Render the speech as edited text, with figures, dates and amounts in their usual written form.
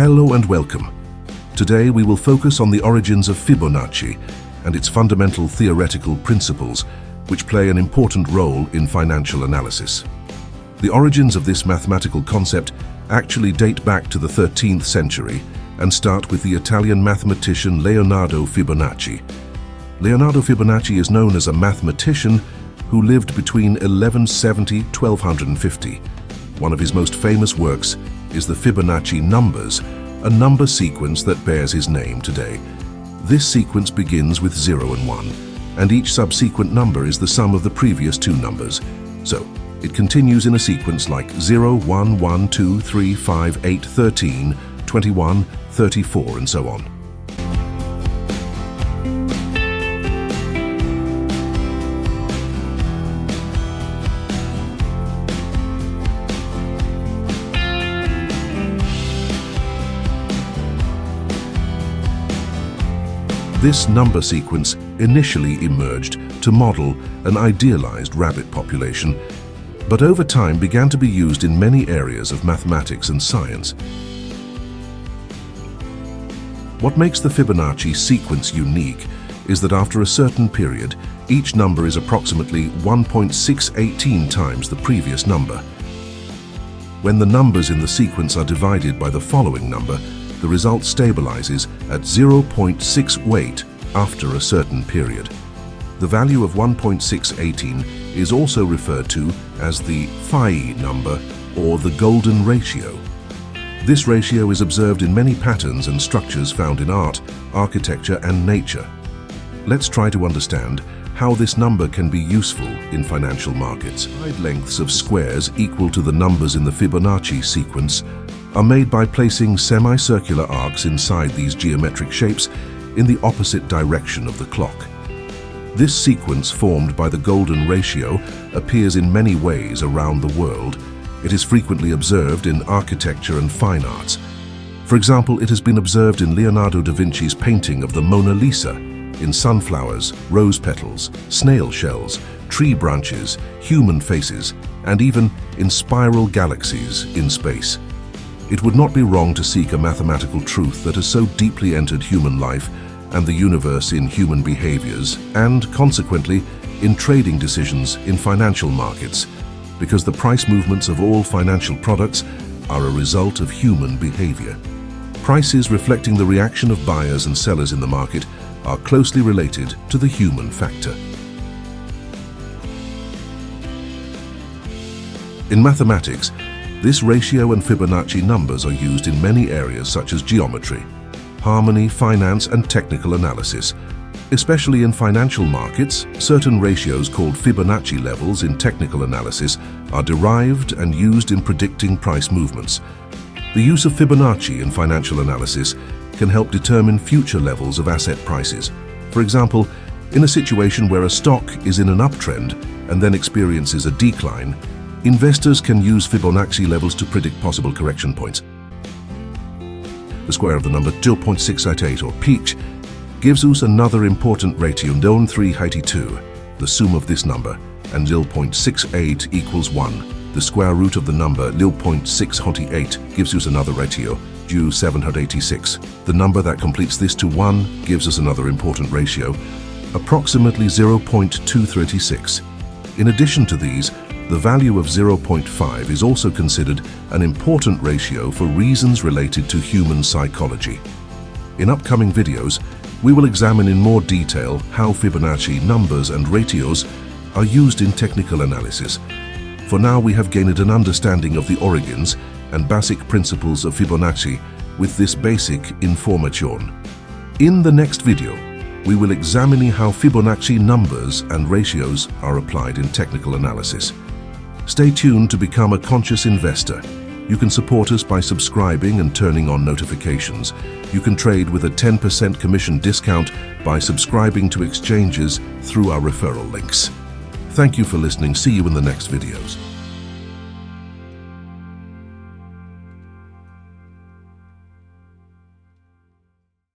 Hello and welcome. Today we will focus on the origins of Fibonacci and its fundamental theoretical principles, which play an important role in financial analysis. The origins of this mathematical concept actually date back to the 13th century and start with the Italian mathematician Leonardo Fibonacci. Leonardo Fibonacci is known as a mathematician who lived between 1170 and 1250. One of his most famous works is the Fibonacci numbers, a number sequence that bears his name today. This sequence begins with 0 and 1, and each subsequent number is the sum of the previous two numbers. So, it continues in a sequence like 0, 1, 1, 2, 3, 5, 8, 13, 21, 34, and so on. This number sequence initially emerged to model an idealized rabbit population, but over time began to be used in many areas of mathematics and science. What makes the Fibonacci sequence unique is that after a certain period, each number is approximately 1.618 times the previous number. When the numbers in the sequence are divided by the following number, the result stabilizes at 0.68 after a certain period. The value of 1.618 is also referred to as the phi number or the golden ratio. This ratio is observed in many patterns and structures found in art, architecture, and nature. Let's try to understand how this number can be useful in financial markets. Side lengths of squares equal to the numbers in the Fibonacci sequence are made by placing semicircular arcs inside these geometric shapes in the opposite direction of the clock. This sequence formed by the golden ratio appears in many ways around the world. It is frequently observed in architecture and fine arts. For example, it has been observed in Leonardo da Vinci's painting of the Mona Lisa, in sunflowers, rose petals, snail shells, tree branches, human faces, and even in spiral galaxies in space. It would not be wrong to seek a mathematical truth that has so deeply entered human life and the universe in human behaviors and, consequently, in trading decisions in financial markets, because the price movements of all financial products are a result of human behavior. Prices reflecting the reaction of buyers and sellers in the market are closely related to the human factor. In mathematics, this ratio and Fibonacci numbers are used in many areas such as geometry, harmony, finance, and technical analysis. Especially in financial markets, certain ratios called Fibonacci levels in technical analysis are derived and used in predicting price movements. The use of Fibonacci in financial analysis can help determine future levels of asset prices. For example, in a situation where a stock is in an uptrend and then experiences a decline, investors can use Fibonacci levels to predict possible correction points. The square of the number 0.688 or peak gives us another important ratio, 382, the sum of this number, and 0.68 equals 1. The square root of the number 0.688 gives us another ratio, 786. The number that completes this to 1 gives us another important ratio, approximately 0.236. In addition to these, the value of 0.5 is also considered an important ratio for reasons related to human psychology. In upcoming videos, we will examine in more detail how Fibonacci numbers and ratios are used in technical analysis. For now, we have gained an understanding of the origins and basic principles of Fibonacci with this basic information. In the next video, we will examine how Fibonacci numbers and ratios are applied in technical analysis. Stay tuned to become a conscious investor. You can support us by subscribing and turning on notifications. You can trade with a 10% commission discount by subscribing to exchanges through our referral links. Thank you for listening. See you in the next videos.